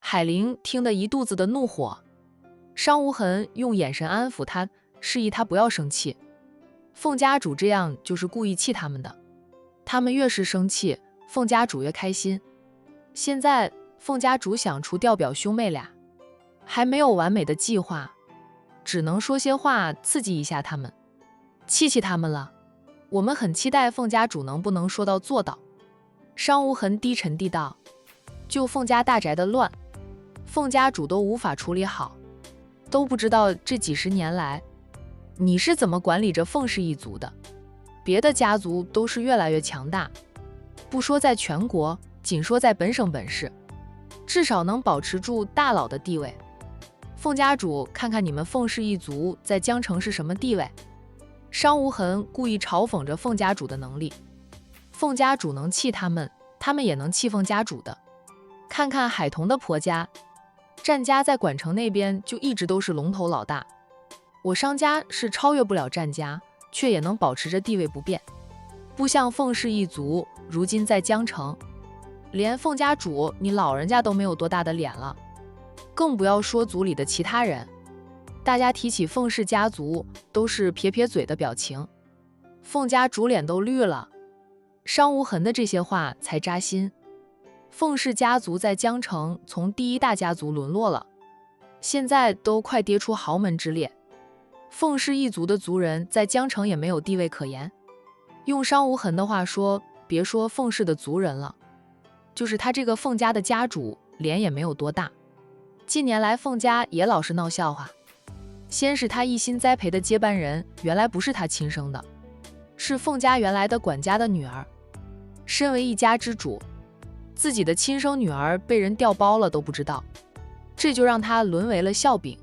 海玲听得一肚子的怒火，商无痕用眼神安抚她，示意她不要生气。凤家主这样就是故意气他们的，他们越是生气，凤家主越开心。现在凤家主想除掉表兄妹俩，还没有完美的计划，只能说些话刺激一下他们，气他们了。我们很期待凤家主能不能说到做到。商无痕低沉地道，就凤家大宅的乱，凤家主都无法处理好，都不知道这几十年来你是怎么管理着凤氏一族的。别的家族都是越来越强大，不说在全国，仅说在本省本市，至少能保持住大佬的地位。凤家主，看看你们凤氏一族在江城是什么地位。商无痕故意嘲讽着凤家主的能力，凤家主能气他们，他们也能气凤家主的。看看海童的婆家，战家在管城那边就一直都是龙头老大，我商家是超越不了战家，却也能保持着地位不变。不像凤氏一族，如今在江城，连凤家主你老人家都没有多大的脸了，更不要说族里的其他人。大家提起凤氏家族，都是撇撇嘴的表情。凤家主脸都绿了，商无痕的这些话才扎心。凤氏家族在江城从第一大家族沦落了，现在都快跌出豪门之列。凤氏一族的族人在江城也没有地位可言。用商无痕的话说，别说凤氏的族人了，就是他这个凤家的家主脸也没有多大。近年来凤家也老是闹笑话，先是他一心栽培的接班人原来不是他亲生的，是凤家原来的管家的女儿。身为一家之主，自己的亲生女儿被人调包了都不知道，这就让她沦为了笑柄。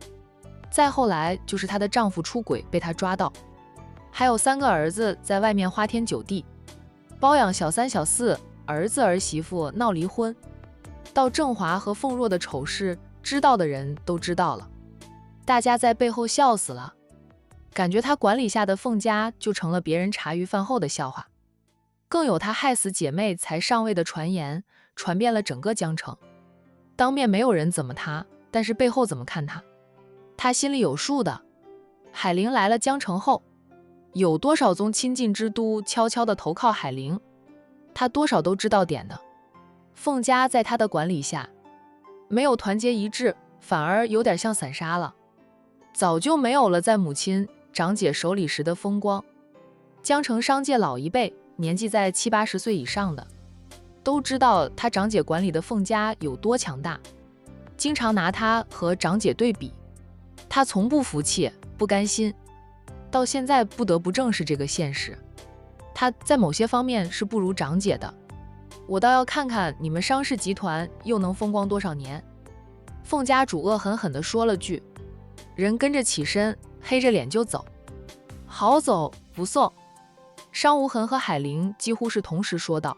再后来就是她的丈夫出轨被她抓到，还有3个儿子在外面花天酒地，包养小3小4，儿子儿媳妇闹离婚。到郑华和凤若的丑事，知道的人都知道了，大家在背后笑死了，感觉他管理下的凤家就成了别人茶余饭后的笑话。更有他害死姐妹才上位的传言，传遍了整个江城。当面没有人怎么他，但是背后怎么看他，他心里有数的。海玲来了江城后，有多少宗亲近之都悄悄地投靠海玲，他多少都知道点的。凤家在他的管理下没有团结一致，反而有点像散沙了，早就没有了在母亲长姐手里时的风光。江城商界老一辈，年纪在70、80岁以上的，都知道他长姐管理的凤家有多强大，经常拿他和长姐对比。他从不服气，不甘心，到现在不得不正视这个现实，他在某些方面是不如长姐的。我倒要看看你们商氏集团又能风光多少年。凤家主恶狠狠地说了句，人跟着起身，黑着脸就走。好走不送。商无痕和海玲几乎是同时说道。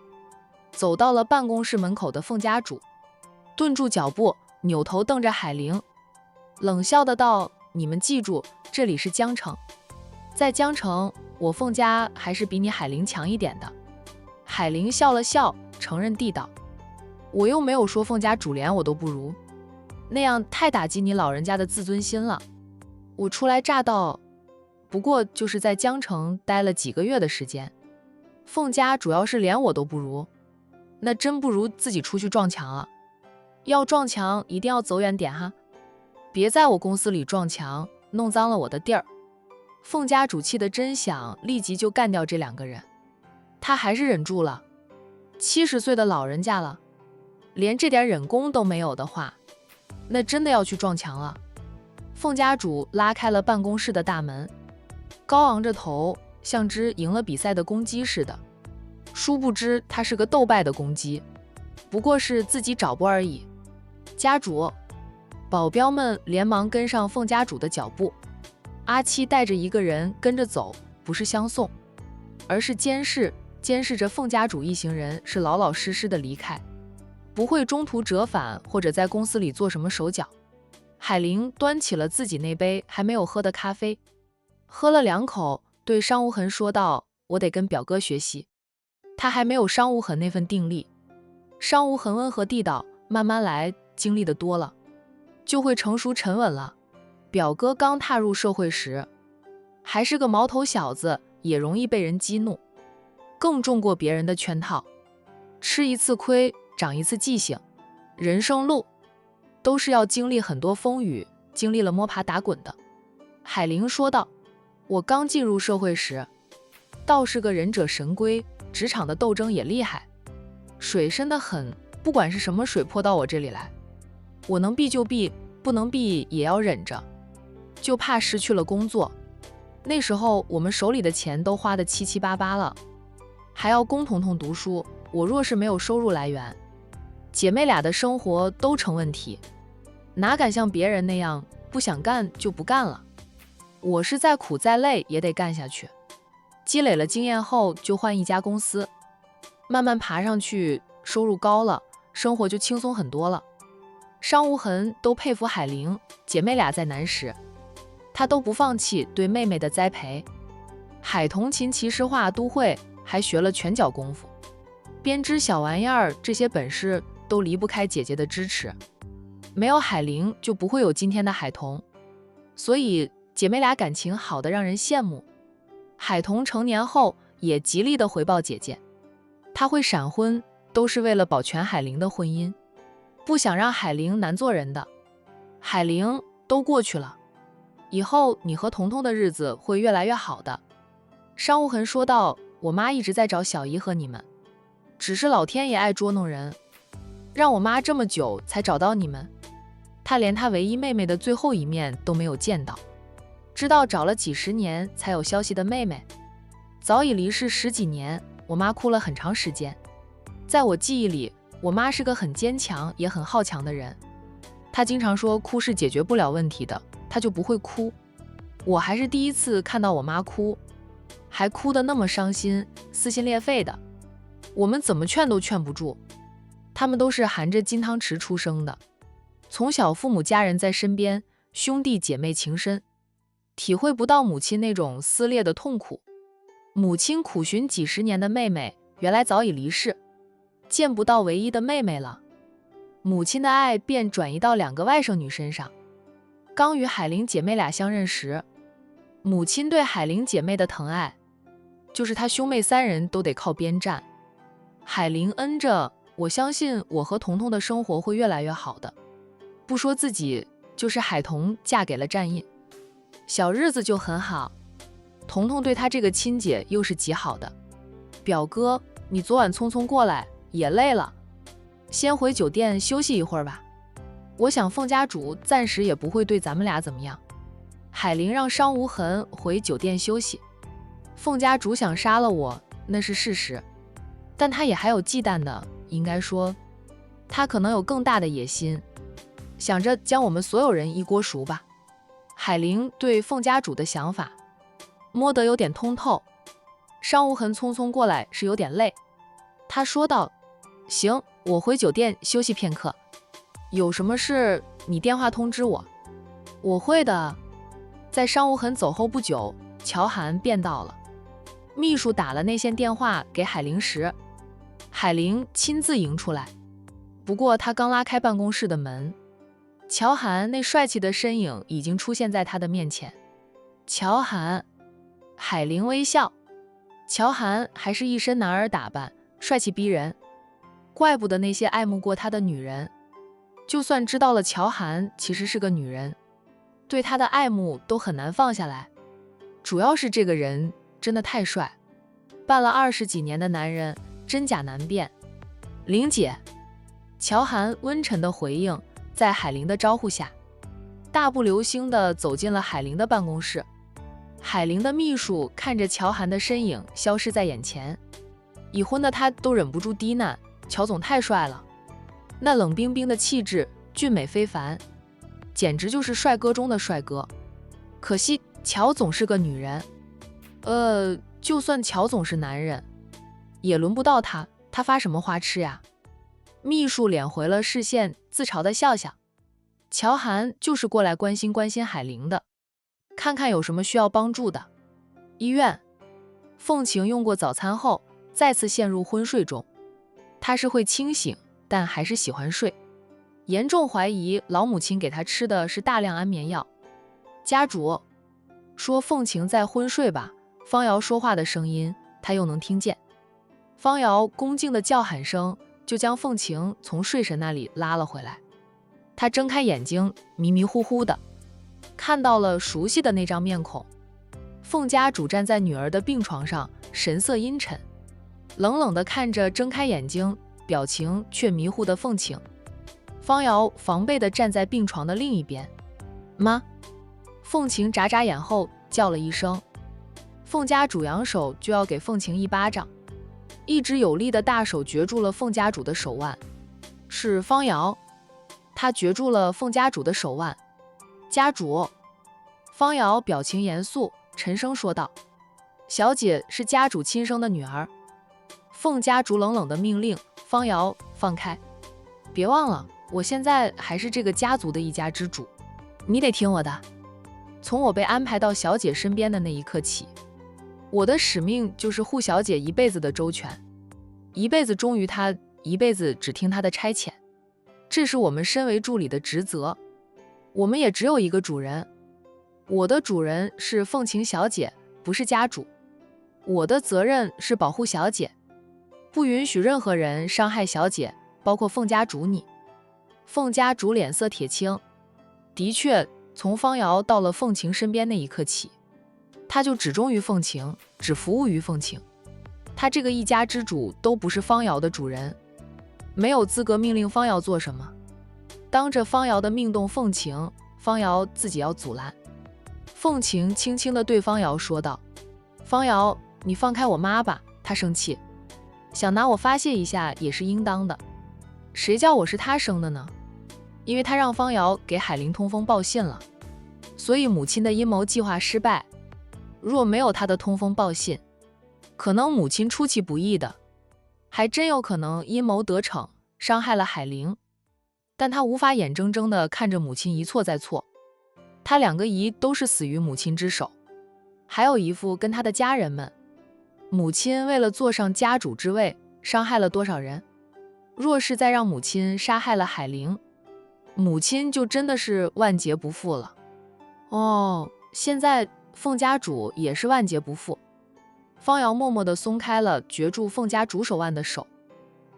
走到了办公室门口的凤家主顿住脚步，扭头瞪着海玲，冷笑的道，你们记住，这里是江城，在江城我凤家还是比你海玲强一点的。海玲笑了笑，承认地道，我又没有说凤家主连我都不如，那样太打击你老人家的自尊心了。我初来乍到，不过就是在江城待了几个月的时间，凤家主要是连我都不如，那真不如自己出去撞墙了。要撞墙一定要走远点哈，别在我公司里撞墙，弄脏了我的地儿。凤家主气得真想立即就干掉这2个人，他还是忍住了。70岁的老人家了，连这点忍功都没有的话，那真的要去撞墙了。凤家主拉开了办公室的大门，高昂着头，像只赢了比赛的公鸡似的。殊不知他是个斗败的公鸡，不过是自己找不而已。家主，保镖们连忙跟上凤家主的脚步。阿七带着一个人跟着走，不是相送，而是监视着凤家主一行人是老老实实的离开，不会中途折返或者在公司里做什么手脚。海玲端起了自己那杯还没有喝的咖啡，喝了2口，对商无痕说道，我得跟表哥学习，他还没有商无痕那份定力。商无痕温和地道，慢慢来，经历的多了，就会成熟沉稳了。表哥刚踏入社会时，还是个毛头小子，也容易被人激怒，更中过别人的圈套。吃一次亏，长一次记性。人生路都是要经历很多风雨，经历了摸爬打滚的。海玲说道，我刚进入社会时，倒是个忍者神龟，职场的斗争也厉害，水深得很，不管是什么水泼到我这里来，我能避就避，不能避也要忍着，就怕失去了工作。那时候我们手里的钱都花得七七八八了，还要供彤彤读书，我若是没有收入来源，姐妹俩的生活都成问题，哪敢像别人那样不想干就不干了。我是再苦再累也得干下去，积累了经验后就换一家公司，慢慢爬上去，收入高了，生活就轻松很多了。商无痕都佩服海玲，姐妹俩在难时，她都不放弃对妹妹的栽培。海童琴棋诗画都会，还学了拳脚功夫，编织小玩意儿，这些本事都离不开姐姐的支持。没有海玲，就不会有今天的海童，所以姐妹俩感情好得让人羡慕。海童成年后也极力的回报姐姐，他会闪婚，都是为了保全海玲的婚姻，不想让海玲难做人的。海玲，都过去了，以后你和彤彤的日子会越来越好的。商无痕说道，我妈一直在找小姨和你们，只是老天爷爱捉弄人，让我妈这么久才找到你们。她连她唯一妹妹的最后一面都没有见到，知道找了几十年才有消息的妹妹早已离世10几年，我妈哭了很长时间。在我记忆里，我妈是个很坚强也很好强的人，她经常说哭是解决不了问题的，她就不会哭。我还是第一次看到我妈哭，还哭得那么伤心，撕心裂肺的，我们怎么劝都劝不住。他们都是含着金汤匙出生的，从小父母家人在身边，兄弟姐妹情深，体会不到母亲那种撕裂的痛苦。母亲苦寻几十年的妹妹，原来早已离世，见不到唯一的妹妹了，母亲的爱便转移到2个外甥女身上。刚与海玲姐妹俩相认时，母亲对海玲姐妹的疼爱，就是她兄妹3人都得靠边站。海玲恩着，我相信我和彤彤的生活会越来越好的。不说自己，就是海童嫁给了战印，小日子就很好。彤彤对她这个亲姐又是极好的。表哥，你昨晚匆匆过来，也累了，先回酒店休息一会儿吧。我想凤家主暂时也不会对咱们俩怎么样。海玲让商无痕回酒店休息。凤家主想杀了我，那是事实，但他也还有忌惮的，应该说，他可能有更大的野心，想着将我们所有人一锅熟吧。海玲对凤家主的想法摸得有点通透。商无痕匆匆过来是有点累，他说道，行，我回酒店休息片刻，有什么事你电话通知我。我会的。在商无痕走后不久，乔涵便到了。秘书打了那线电话给海玲时，海玲亲自迎出来。不过他刚拉开办公室的门，乔涵那帅气的身影已经出现在他的面前。乔涵，海玲微笑。乔涵还是一身男儿打扮，帅气逼人，怪不得那些爱慕过他的女人，就算知道了乔涵其实是个女人，对他的爱慕都很难放下来。主要是这个人真的太帅，办了20几年的男人，真假难辨。玲姐，乔涵温沉的回应，在海玲的招呼下，大步流星地走进了海玲的办公室。海玲的秘书看着乔涵的身影消失在眼前，已婚的他都忍不住低喃，乔总太帅了，那冷冰冰的气质，俊美非凡，简直就是帅哥中的帅哥。可惜乔总是个女人，就算乔总是男人，也轮不到他，他发什么花痴呀？秘书敛回了视线，自嘲的笑笑。乔涵就是过来关心关心海玲的，看看有什么需要帮助的。医院，凤晴用过早餐后，再次陷入昏睡中。她是会清醒，但还是喜欢睡。严重怀疑老母亲给他吃的是大量安眠药。家主说凤晴在昏睡吧，方瑶说话的声音他又能听见。方瑶恭敬的叫喊声就将凤晴从睡神那里拉了回来。他睁开眼睛，迷迷糊糊的看到了熟悉的那张面孔。凤家主站在女儿的病床上，神色阴沉，冷冷地看着睁开眼睛表情却迷糊的凤晴。方瑶防备地站在病床的另一边。妈！凤晴眨眨眼后叫了一声。凤家主扬手就要给凤晴一巴掌，一只有力的大手攫住了凤家主的手腕。是方瑶，他攫住了凤家主的手腕。家主！方瑶表情严肃，沉声说道：“小姐是家主亲生的女儿。”凤家主冷冷的命令方瑶放开，别忘了，我现在还是这个家族的一家之主，你得听我的。从我被安排到小姐身边的那一刻起，我的使命就是护小姐一辈子的周全，一辈子忠于她，一辈子只听她的差遣，这是我们身为助理的职责。我们也只有一个主人，我的主人是凤晴小姐，不是家主。我的责任是保护小姐，不允许任何人伤害小姐，包括凤家主你。凤家主脸色铁青，的确，从方瑶到了凤晴身边那一刻起，他就只忠于凤晴，只服务于凤晴。他这个一家之主都不是方瑶的主人，没有资格命令方瑶做什么。当着方瑶的命动凤晴，方瑶自己要阻拦。凤晴轻轻地对方瑶说道：“方瑶，你放开我妈吧，她生气，想拿我发泄一下也是应当的。谁叫我是她生的呢？因为她让方瑶给海玲通风报信了，所以母亲的阴谋计划失败。若没有她的通风报信，可能母亲出其不意的，还真有可能阴谋得逞，伤害了海玲。但她无法眼睁睁地看着母亲一错再错。她两个姨都是死于母亲之手，还有姨父跟他的家人们。母亲为了坐上家主之位，伤害了多少人？若是再让母亲杀害了海玲，母亲就真的是万劫不复了。哦，现在凤家主也是万劫不复。方瑶默默地松开了攫住凤家主手腕的手。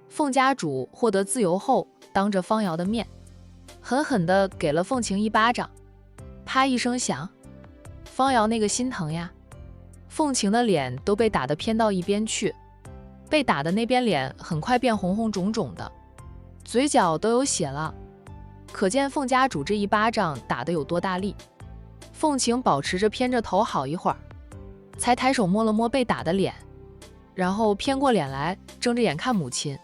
凤家主获得自由后，当着方瑶的面，狠狠地给了凤晴一巴掌，啪一声响。方瑶那个心疼呀，凤晴的脸都被打得偏到一边去，被打的那边脸很快变红红肿肿的，嘴角都有血了，可见凤家主这一巴掌打得有多大力。凤晴保持着偏着头好一会儿，才抬手摸了摸被打的脸，然后偏过脸来睁着眼看母亲。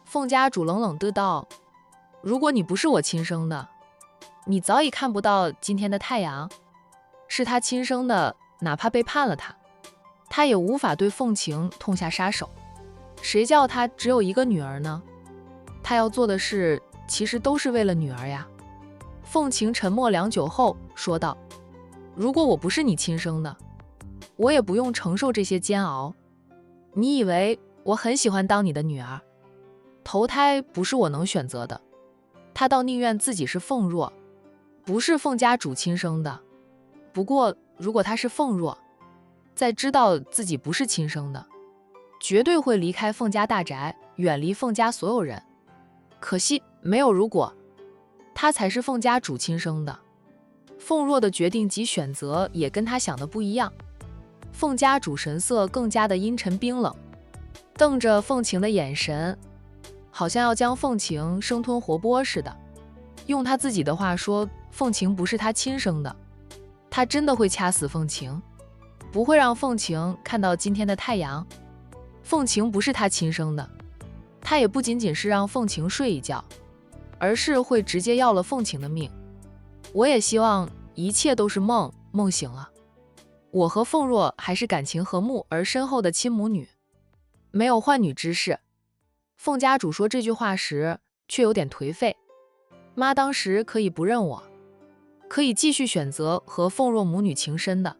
凤家主冷冷地道：“如果你不是我亲生的，你早已看不到今天的太阳。是他亲生的，哪怕背叛了他，他也无法对凤晴痛下杀手。谁叫他只有一个女儿呢？他要做的事其实都是为了女儿呀。”凤晴沉默良久后说道：“如果我不是你亲生的，我也不用承受这些煎熬。你以为我很喜欢当你的女儿？投胎不是我能选择的，他倒宁愿自己是凤若，不是凤家主亲生的。不过如果他是凤若，在知道自己不是亲生的，绝对会离开凤家大宅，远离凤家所有人。可惜没有如果，他才是凤家主亲生的。凤若的决定及选择也跟他想的不一样。”凤家主神色更加的阴沉冰冷，瞪着凤晴的眼神好像要将凤晴生吞活剥似的。用他自己的话说，凤晴不是他亲生的，他真的会掐死凤晴，不会让凤晴看到今天的太阳。凤晴不是他亲生的，他也不仅仅是让凤晴睡一觉，而是会直接要了凤晴的命。我也希望一切都是梦，梦醒了，我和凤若还是感情和睦而深厚的亲母女，没有换女之事。凤家主说这句话时却有点颓废。妈当时可以不认我，可以继续选择和凤若母女情深的。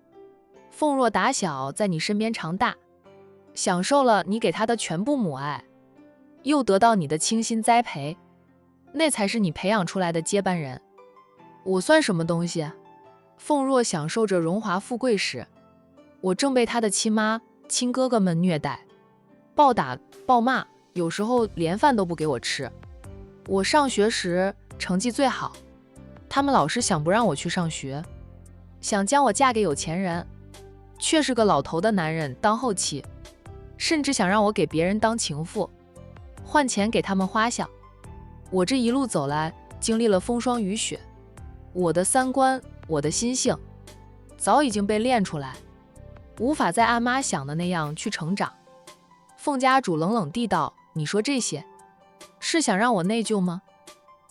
凤若打小在你身边长大，享受了你给她的全部母爱，又得到你的倾心栽培。那才是你培养出来的接班人。我算什么东西？凤若享受着荣华富贵时，我正被他的亲妈、亲哥哥们虐待、暴打、暴骂，有时候连饭都不给我吃。我上学时成绩最好，他们老是想不让我去上学，想将我嫁给有钱人，却是个老头的男人当后妻，甚至想让我给别人当情妇，换钱给他们花销。我这一路走来，经历了风霜雨雪，我的三观，我的心性，早已经被练出来，无法再按妈想的那样去成长。凤家主冷冷地道：“你说这些，是想让我内疚吗？”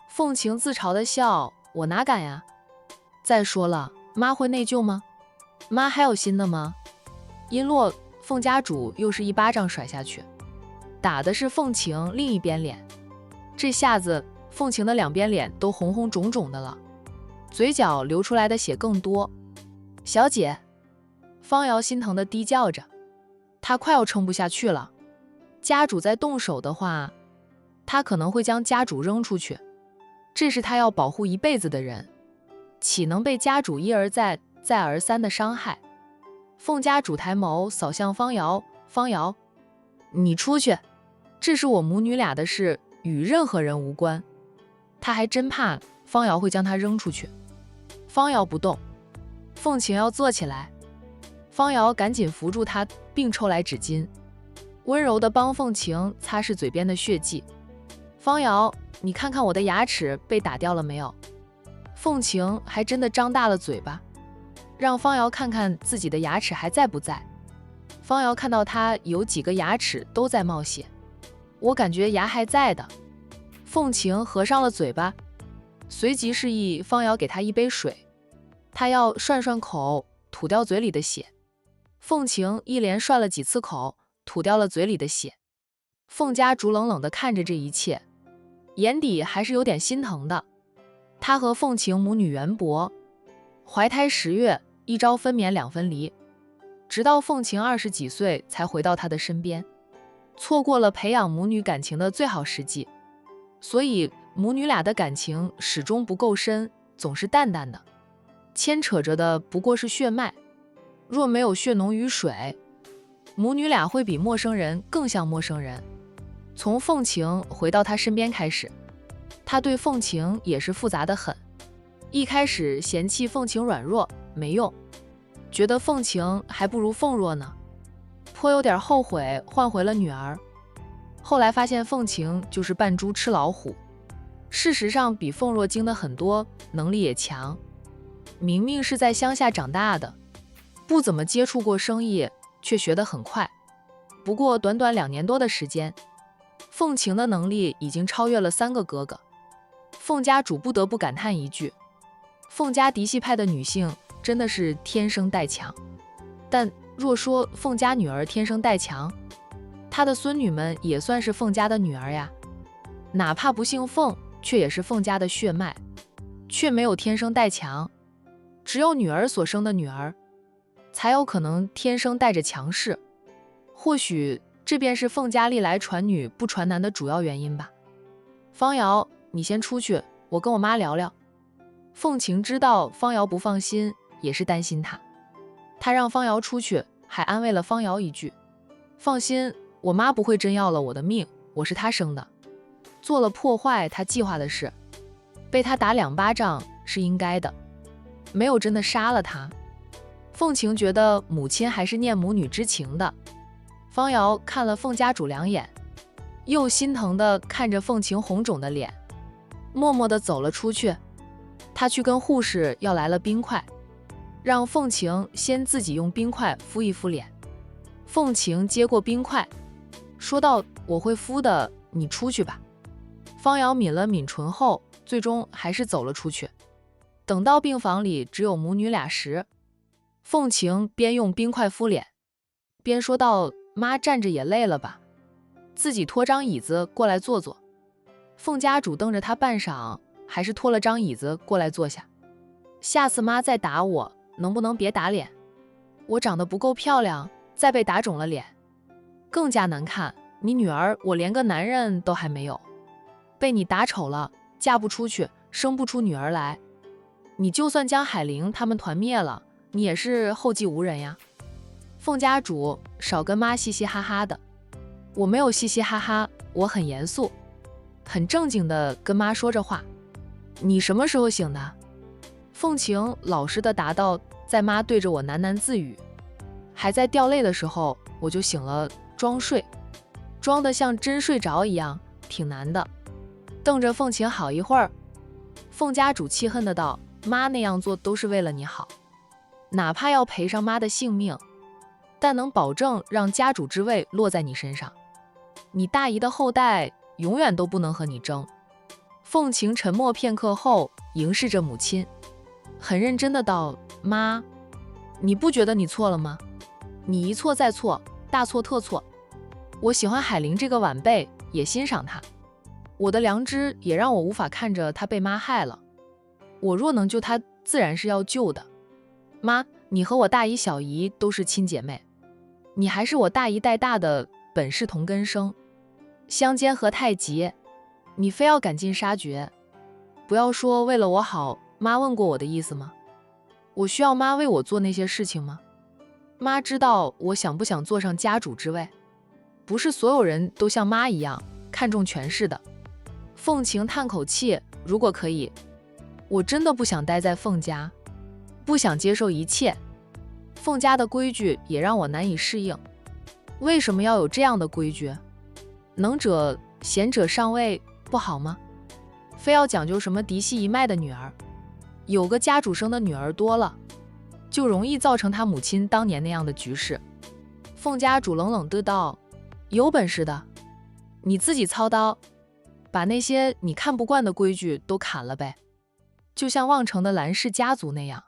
凤晴自嘲地笑：“我哪敢呀！再说了，妈会内疚吗？妈还有新的吗？”一落，凤家主又是一巴掌甩下去，打的是凤晴另一边脸。这下子，凤晴的两边脸都红红肿肿的了，嘴角流出来的血更多。小姐，方瑶心疼地低叫着，她快要撑不下去了。家主再动手的话，她可能会将家主扔出去。这是她要保护一辈子的人，岂能被家主一而再、再而三的伤害？凤家主抬眸扫向方瑶，方瑶，你出去，这是我母女俩的事，与任何人无关。他还真怕方瑶会将他扔出去。方瑶不动，凤晴要坐起来，方瑶赶紧扶住他，并抽来纸巾，温柔地帮凤晴擦拭嘴边的血迹。方瑶，你看看我的牙齿被打掉了没有？凤晴还真的张大了嘴巴，让方瑶看看自己的牙齿还在不在。方瑶看到他有几个牙齿都在冒血，我感觉牙还在的。凤晴合上了嘴巴，随即示意方瑶给他一杯水，他要涮涮口，吐掉嘴里的血。凤晴一连涮了几次口，吐掉了嘴里的血。凤家主冷冷地看着这一切，眼底还是有点心疼的。他和凤晴母女缘薄，怀胎10月，一朝分娩两分离，直到凤晴20几岁才回到他的身边，错过了培养母女感情的最好时机。所以母女俩的感情始终不够深，总是淡淡的，牵扯着的不过是血脉。若没有血浓于水，母女俩会比陌生人更像陌生人。从凤晴回到他身边开始，他对凤晴也是复杂的很。一开始嫌弃凤晴软弱没用，觉得凤晴还不如凤若呢，颇有点后悔换回了女儿。后来发现凤晴就是扮猪吃老虎，事实上比凤若精得很多，能力也强。明明是在乡下长大的，不怎么接触过生意，却学得很快。不过短短2年多的时间，凤晴的能力已经超越了3个哥哥。凤家主不得不感叹一句，凤家嫡系派的女性真的是天生带强。但若说凤家女儿天生带强，她的孙女们也算是凤家的女儿呀，哪怕不姓凤，却也是凤家的血脉，却没有天生带强。只有女儿所生的女儿，才有可能天生带着强势。或许这便是凤家历来传女不传男的主要原因吧。方瑶，你先出去，我跟我妈聊聊。凤晴知道方瑶不放心，也是担心她，她让方瑶出去，还安慰了方瑶一句：放心，我妈不会真要了我的命，我是她生的，做了破坏她计划的事，被她打2巴掌是应该的，没有真的杀了她。凤晴觉得母亲还是念母女之情的。方瑶看了凤家主2眼，又心疼地看着凤晴红肿的脸，默默地走了出去。他去跟护士要来了冰块，让凤晴先自己用冰块敷一敷脸。凤晴接过冰块，说道：我会敷的，你出去吧。方瑶抿了抿唇后，最终还是走了出去。等到病房里只有母女俩时，凤晴边用冰块敷脸，边说道：妈站着也累了吧，自己拖张椅子过来坐坐。凤家主瞪着他半晌，还是拖了张椅子过来坐下。下次妈再打我，能不能别打脸？我长得不够漂亮，再被打肿了脸，更加难看。你女儿我连个男人都还没有，被你打丑了，嫁不出去，生不出女儿来。你就算将海玲他们团灭了，你也是后继无人呀。凤家主少跟妈嘻嘻哈哈的。我没有嘻嘻哈哈，我很严肃，很正经的跟妈说着话。你什么时候醒的？凤晴老实的答道，在妈对着我喃喃自语，还在掉泪的时候，我就醒了，装睡，装得像真睡着一样，挺难的。瞪着凤晴好一会儿，凤家主气恨的道，妈那样做都是为了你好，哪怕要赔上妈的性命，但能保证让家主之位落在你身上。你大姨的后代永远都不能和你争。凤晴沉默片刻后，凝视着母亲，很认真的道，妈，你不觉得你错了吗？你一错再错，大错特错。我喜欢海玲这个晚辈，也欣赏她，我的良知也让我无法看着她被妈害了。我若能救她，自然是要救的。妈，你和我大姨小姨都是亲姐妹，你还是我大姨带大的，本是同根生，相煎何太急，你非要赶尽杀绝。不要说为了我好，妈问过我的意思吗？我需要妈为我做那些事情吗？妈知道我想不想坐上家主之位，不是所有人都像妈一样看重权势的。凤晴叹口气，如果可以，我真的不想待在凤家，不想接受一切。凤家的规矩也让我难以适应。为什么要有这样的规矩？能者贤者上位不好吗？非要讲究什么嫡系一脉的女儿，有个家主生的女儿多了，就容易造成他母亲当年那样的局势。凤家主冷冷地道，有本事的你自己操刀，把那些你看不惯的规矩都砍了呗，就像望城的蓝氏家族那样，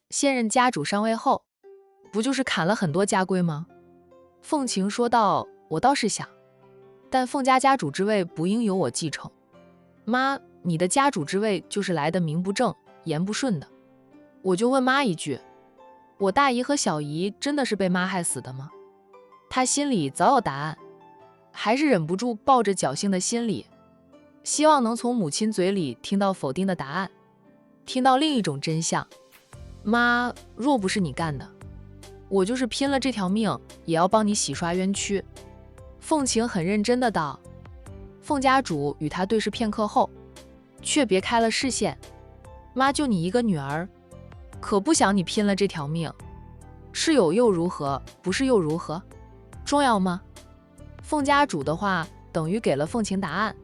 现任家主上位后，不就是砍了很多家规吗？凤晴说道，我倒是想，但凤家家主之位不应由我继承。妈，你的家主之位就是来的名不正言不顺的。我就问妈一句，我大姨和小姨真的是被妈害死的吗？她心里早有答案，还是忍不住抱着侥幸的心理，希望能从母亲嘴里听到否定的答案，听到另一种真相。妈，若不是你干的，我就是拼了这条命也要帮你洗刷冤屈。凤晴很认真的道。凤家主与他对视片刻后，却别开了视线。妈就你一个女儿，可不想你拼了这条命，是有又如何，不是又如何，重要吗？凤家主的话等于给了凤晴答案，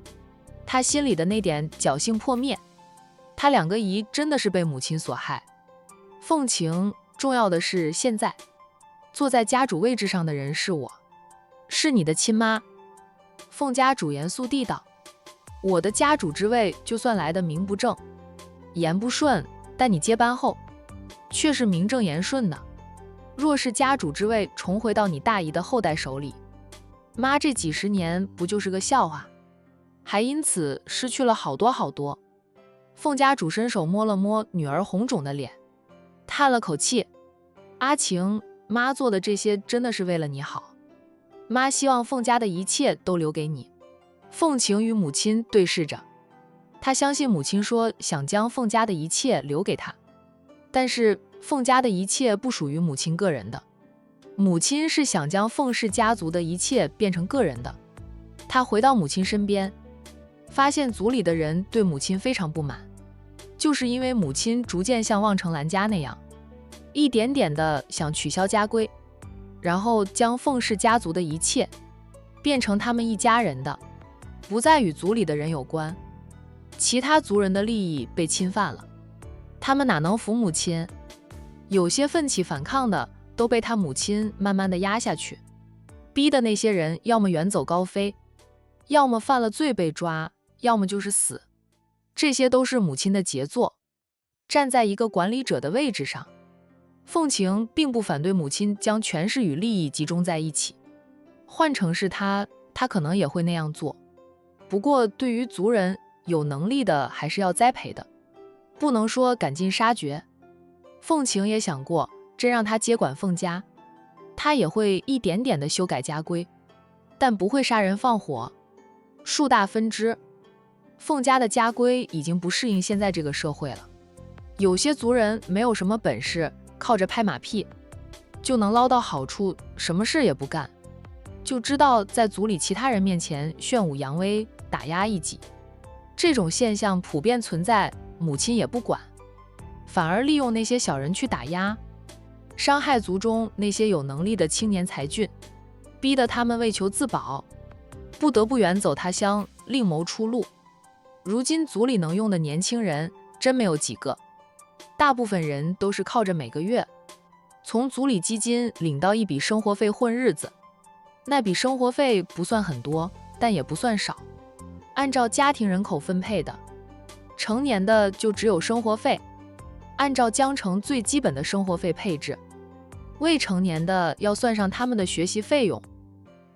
他心里的那点侥幸破灭。他两个姨真的是被母亲所害。凤晴，重要的是现在坐在家主位置上的人是我，是你的亲妈。凤家主严肃地道，我的家主之位就算来的名不正言不顺，但你接班后却是名正言顺的。若是家主之位重回到你大姨的后代手里，妈这几十年不就是个笑话，还因此失去了好多好多。凤家主伸手摸了摸女儿红肿的脸，叹了口气，阿晴，妈做的这些真的是为了你好，妈希望凤家的一切都留给你。凤晴与母亲对视着，她相信母亲说想将凤家的一切留给她，但是凤家的一切不属于母亲个人的，母亲是想将凤氏家族的一切变成个人的。她回到母亲身边，发现族里的人对母亲非常不满，就是因为母亲逐渐像望城兰家那样，一点点的想取消家规，然后将凤氏家族的一切变成他们一家人的，不再与族里的人有关。其他族人的利益被侵犯了，他们哪能服母亲？有些奋起反抗的都被他母亲慢慢的压下去，逼的那些人要么远走高飞，要么犯了罪被抓，要么就是死。这些都是母亲的杰作。站在一个管理者的位置上，凤晴并不反对母亲将权势与利益集中在一起，换成是她可能也会那样做。不过对于族人，有能力的还是要栽培的，不能说赶尽杀绝。凤晴也想过，真让她接管凤家，她也会一点点的修改家规，但不会杀人放火，树大分支。凤家的家规已经不适应现在这个社会了，有些族人没有什么本事，靠着拍马屁就能捞到好处，什么事也不干，就知道在族里其他人面前炫武扬威，打压异己。这种现象普遍存在，母亲也不管，反而利用那些小人去打压，伤害族中那些有能力的青年才俊，逼得他们为求自保，不得不远走他乡，另谋出路。如今族里能用的年轻人真没有几个，大部分人都是靠着每个月从族里基金领到一笔生活费混日子。那笔生活费不算很多，但也不算少，按照家庭人口分配的，成年的就只有生活费，按照江城最基本的生活费配置，未成年的要算上他们的学习费用，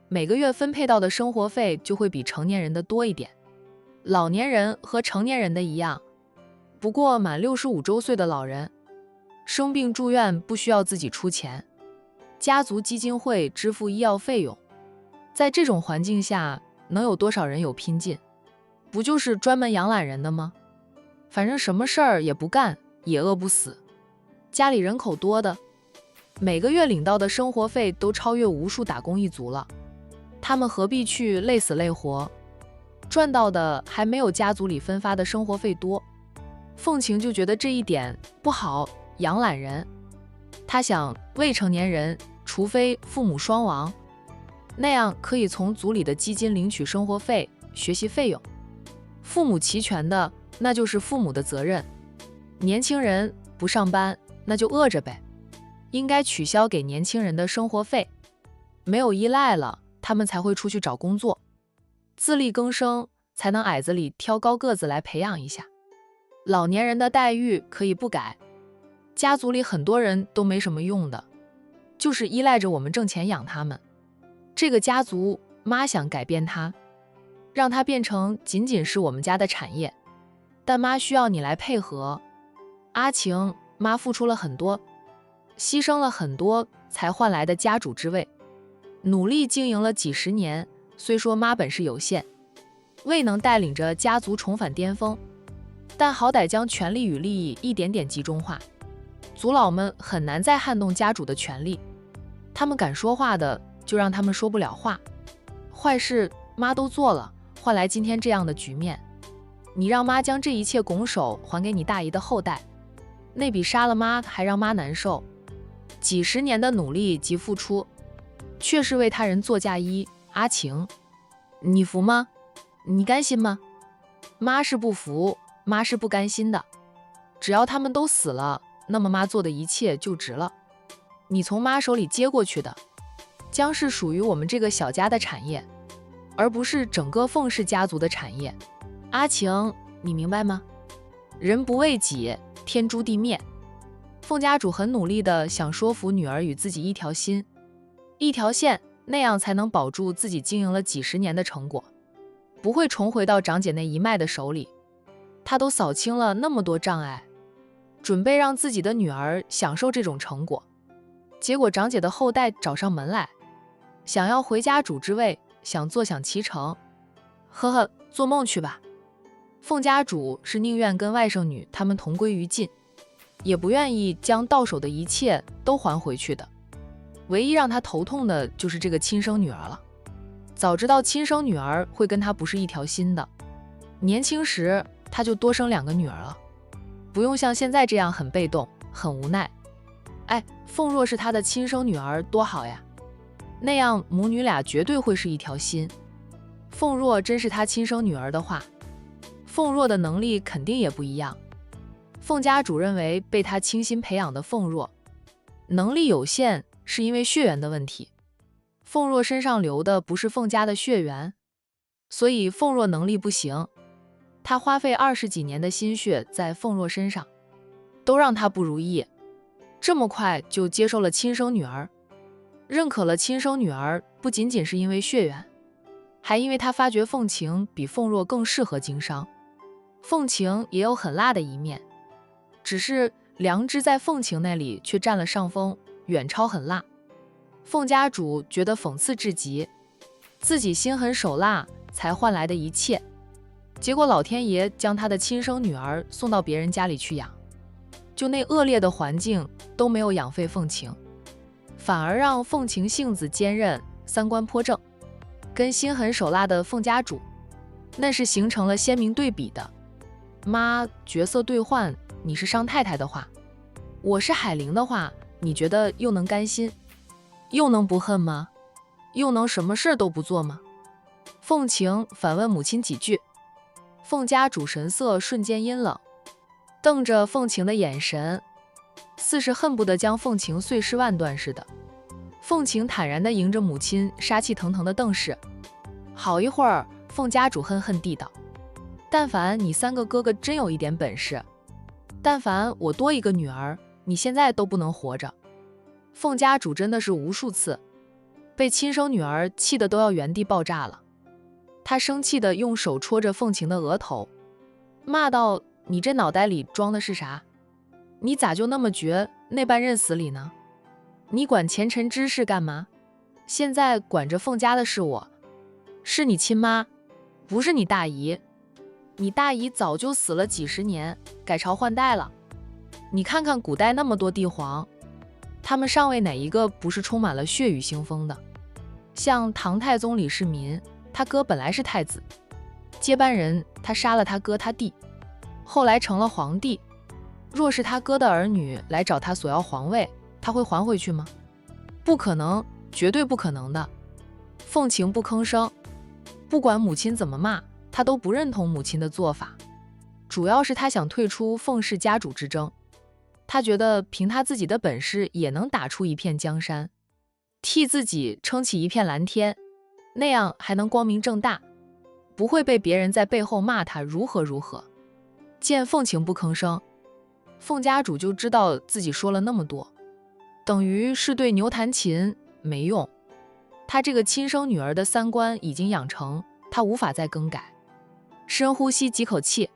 每个月分配到的生活费就会比成年人的多一点。老年人和成年人的一样，不过满65周岁的老人生病住院不需要自己出钱，家族基金会支付医药费用。在这种环境下，能有多少人有拼劲？不就是专门养懒人的吗？反正什么事儿也不干，也饿不死。家里人口多的，每个月领到的生活费都超越无数打工一族了，他们何必去累死累活？赚到的还没有家族里分发的生活费多。凤晴就觉得这一点不好，养懒人。他想，未成年人除非父母双亡，那样可以从族里的基金领取生活费、学习费用。父母齐全的，那就是父母的责任。年轻人不上班，那就饿着呗。应该取消给年轻人的生活费，没有依赖了，他们才会出去找工作，自力更生，才能矮子里挑高个子来培养一下。老年人的待遇可以不改，家族里很多人都没什么用的，就是依赖着我们挣钱养他们。这个家族，妈想改变它，让它变成仅仅是我们家的产业，但妈需要你来配合。阿晴，妈付出了很多，牺牲了很多，才换来的家主之位，努力经营了几十年，虽说妈本事有限，未能带领着家族重返巅峰，但好歹将权力与利益一点点集中化，族老们很难再撼动家主的权力。他们敢说话的，就让他们说不了话。坏事妈都做了，换来今天这样的局面。你让妈将这一切拱手还给你大姨的后代，那比杀了妈还让妈难受。几十年的努力及付出，却是为他人做嫁衣。阿晴，你服吗？你甘心吗？妈是不服，妈是不甘心的。只要他们都死了，那么妈做的一切就值了。你从妈手里接过去的，将是属于我们这个小家的产业，而不是整个凤氏家族的产业。阿晴，你明白吗？人不为己，天诛地灭。凤家主很努力地想说服女儿与自己一条心，一条线，那样才能保住自己经营了几十年的成果，不会重回到长姐那一脉的手里。他都扫清了那么多障碍，准备让自己的女儿享受这种成果，结果长姐的后代找上门来，想要回家主之位，想坐享其成。呵呵，做梦去吧。凤家主是宁愿跟外甥女他们同归于尽，也不愿意将到手的一切都还回去的。唯一让他头痛的就是这个亲生女儿了。早知道亲生女儿会跟他不是一条心的，年轻时他就多生2个女儿了，不用像现在这样很被动很无奈。哎，凤若是他的亲生女儿多好呀，那样母女俩绝对会是一条心。凤若真是他亲生女儿的话，凤若的能力肯定也不一样。凤家主认为被他倾心培养的凤若能力有限，是因为血缘的问题。凤若身上流的不是凤家的血缘，所以凤若能力不行。他花费20几年的心血在凤若身上，都让他不如意。这么快就接受了亲生女儿，认可了亲生女儿，不仅仅是因为血缘，还因为他发觉凤晴比凤若更适合经商。凤晴也有很辣的一面，只是良知在凤晴那里却占了上风，远超很辣。凤家主觉得讽刺至极，自己心狠手辣才换来的一切，结果老天爷将他的亲生女儿送到别人家里去养，就那恶劣的环境都没有养废凤晴，反而让凤晴性子坚韧，三观颇正，跟心狠手辣的凤家主那是形成了鲜明对比的。妈，角色兑换，你是商太太的话，我是海玲的话，你觉得又能甘心，又能不恨吗？又能什么事都不做吗？凤晴反问母亲几句，凤家主神色瞬间阴冷，瞪着凤晴的眼神似是恨不得将凤晴碎尸万段似的。凤晴坦然地迎着母亲杀气腾腾的瞪视，好一会儿，凤家主恨恨地道：但凡你三个哥哥真有一点本事，但凡我多一个女儿，你现在都不能活着。凤家主真的是无数次被亲生女儿气得都要原地爆炸了，他生气地用手戳着凤晴的额头，骂道：你这脑袋里装的是啥？你咋就那么绝，那般认死理呢？你管前尘之事干嘛？现在管着凤家的是我，是你亲妈，不是你大姨。你大姨早就死了几十年，改朝换代了。你看看古代那么多帝皇，他们上位哪一个不是充满了血雨腥风的？像唐太宗李世民，他哥本来是太子，接班人他杀了他哥他弟，后来成了皇帝。若是他哥的儿女来找他索要皇位，他会还回去吗？不可能，绝对不可能的。凤晴不吭声，不管母亲怎么骂，他都不认同母亲的做法，主要是他想退出凤氏家主之争。他觉得凭他自己的本事也能打出一片江山，替自己撑起一片蓝天，那样还能光明正大，不会被别人在背后骂他如何如何。见凤晴不吭声，凤家主就知道自己说了那么多，等于是对牛弹琴，没用。他这个亲生女儿的三观已经养成，他无法再更改。深呼吸几口气，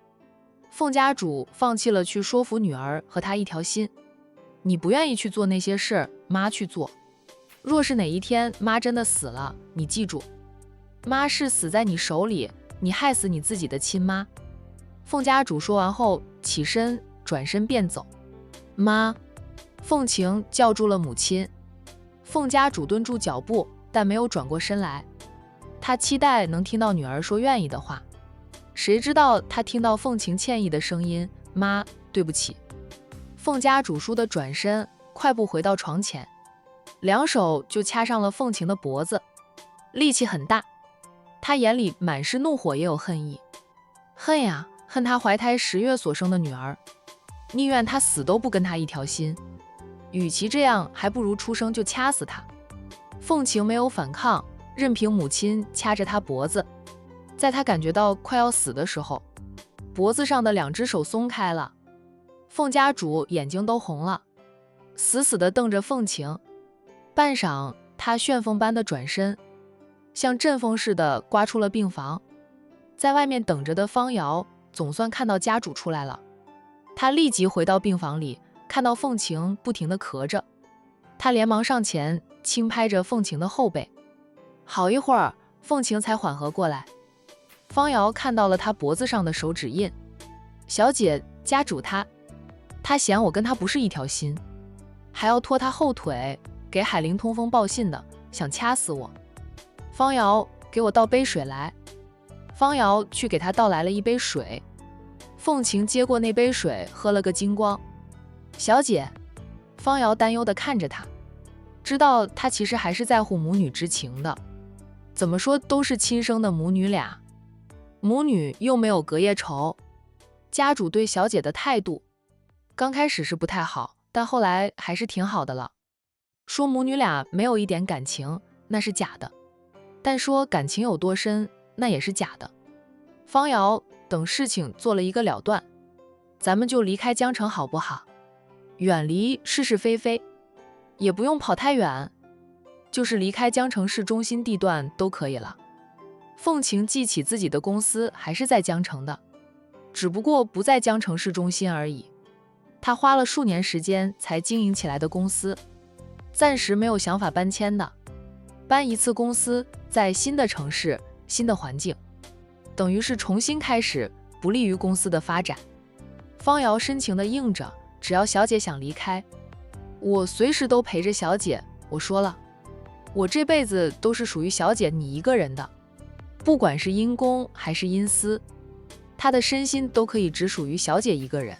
凤家主放弃了去说服女儿和他一条心。你不愿意去做那些事，妈去做。若是哪一天妈真的死了，你记住，妈是死在你手里，你害死你自己的亲妈。凤家主说完后起身转身便走。妈，凤晴叫住了母亲。凤家主蹲住脚步，但没有转过身来。他期待能听到女儿说愿意的话，谁知道他听到凤晴歉意的声音：妈，对不起。凤家主倏地转身，快步回到床前，两手就掐上了凤晴的脖子，力气很大。他眼里满是怒火，也有恨意。恨呀，恨他怀胎10月所生的女儿，宁愿他死都不跟他一条心。与其这样，还不如出生就掐死他。凤晴没有反抗，任凭母亲掐着他脖子。在他感觉到快要死的时候，脖子上的2只手松开了。凤家主眼睛都红了，死死地瞪着凤晴。半晌，他旋风般的转身，像阵风似的刮出了病房。在外面等着的方瑶总算看到家主出来了，他立即回到病房里，看到凤晴不停地咳着，他连忙上前轻拍着凤晴的后背。好一会儿，凤晴才缓和过来。方瑶看到了他脖子上的手指印。小姐，家主他嫌我跟他不是一条心，还要拖他后腿，给海玲通风报信的，想掐死我。方瑶，给我倒杯水来。方瑶去给他倒来了一杯水。凤晴接过那杯水，喝了个精光。小姐，方瑶担忧地看着他，知道他其实还是在乎母女之情的。怎么说都是亲生的母女俩，母女又没有隔夜仇。家主对小姐的态度刚开始是不太好，但后来还是挺好的了。说母女俩没有一点感情，那是假的，但说感情有多深，那也是假的。方瑶，等事情做了一个了断，咱们就离开江城好不好？远离是是非非，也不用跑太远，就是离开江城市中心地段都可以了。凤晴记起自己的公司还是在江城的，只不过不在江城市中心而已。他花了数年时间才经营起来的公司，暂时没有想法搬迁的。搬一次公司，在新的城市，新的环境，等于是重新开始，不利于公司的发展。方瑶深情地应着，只要小姐想离开，我随时都陪着小姐。我说了，我这辈子都是属于小姐你一个人的，不管是因公还是因私，她的身心都可以只属于小姐一个人。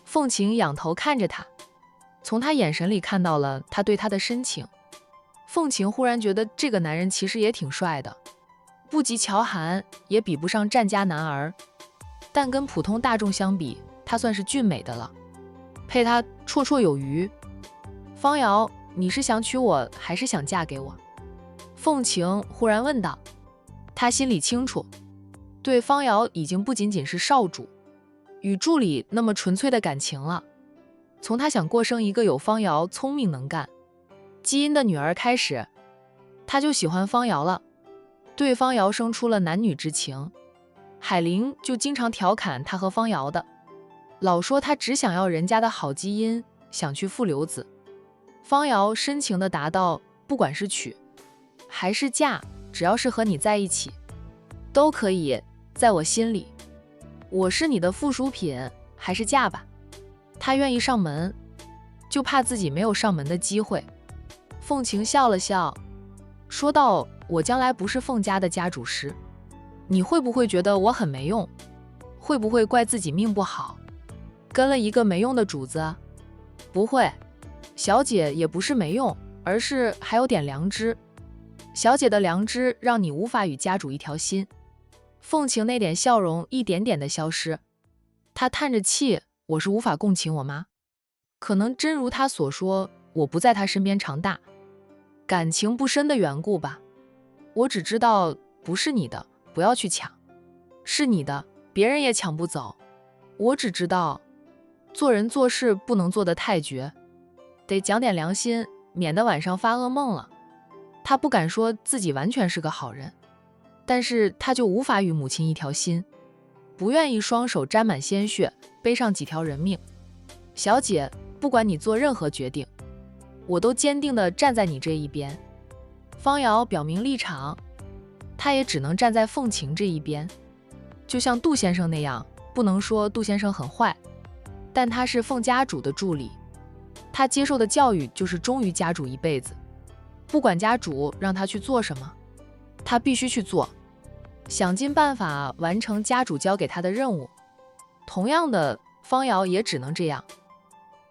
凤晴仰头看着他，从他眼神里看到了他对她的深情。凤晴忽然觉得这个男人其实也挺帅的，不及乔涵，也比不上战家男儿，但跟普通大众相比，他算是俊美的了，配他绰绰有余。方瑶，你是想娶我还是想嫁给我？凤晴忽然问道。他心里清楚，对方瑶已经不仅仅是少主与助理那么纯粹的感情了。从他想过生一个有方瑶聪明能干基因的女儿开始，他就喜欢方瑶了，对方瑶生出了男女之情。海玲就经常调侃他和方瑶的，老说他只想要人家的好基因，想去父留子。方瑶深情地答道，不管是娶还是嫁，只要是和你在一起都可以，在我心里我是你的附属品，还是嫁吧。他愿意上门，就怕自己没有上门的机会。凤晴笑了笑，说道，我将来不是凤家的家主师，你会不会觉得我很没用？会不会怪自己命不好，跟了一个没用的主子？不会，小姐也不是没用，而是还有点良知。小姐的良知让你无法与家主一条心。凤晴那点笑容一点点的消失，她叹着气，我是无法共情我妈，可能真如她所说，我不在她身边长大，感情不深的缘故吧。我只知道不是你的不要去抢，是你的别人也抢不走。我只知道做人做事不能做得太绝，得讲点良心，免得晚上发噩梦了。他不敢说自己完全是个好人，但是他就无法与母亲一条心，不愿意双手沾满鲜血，背上几条人命。小姐，不管你做任何决定，我都坚定地站在你这一边。方瑶表明立场，他也只能站在凤晴这一边。就像杜先生那样，不能说杜先生很坏，但他是凤家主的助理，他接受的教育就是忠于家主一辈子，不管家主让他去做什么，他必须去做，想尽办法完成家主交给他的任务。同样的，方瑶也只能这样。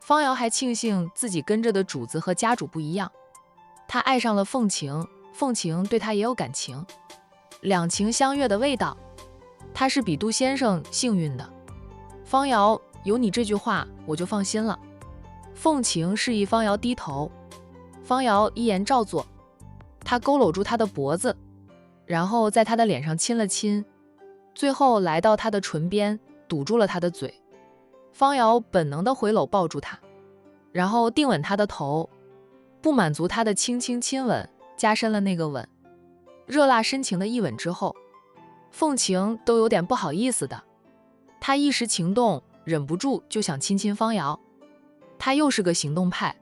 方瑶还庆幸自己跟着的主子和家主不一样，他爱上了凤晴，凤晴对他也有感情，两情相悦的味道。他是比杜先生幸运的。方瑶，有你这句话我就放心了。凤晴示意方瑶低头，方瑶一言照做，他佝偻住他的脖子，然后在他的脸上亲了亲，最后来到他的唇边，堵住了他的嘴。方瑶本能地回搂抱住他，然后定稳他的头，不满足他的轻轻亲吻，加深了那个吻。热辣深情的一吻之后，凤晴都有点不好意思的，她一时情动，忍不住就想亲亲方瑶。她又是个行动派，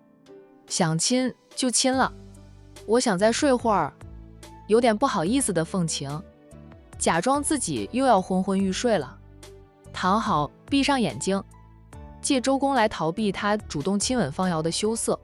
想亲就亲了。我想再睡会儿。有点不好意思的凤晴假装自己又要昏昏欲睡了，躺好，闭上眼睛，借周公来逃避他主动亲吻方瑶的羞涩。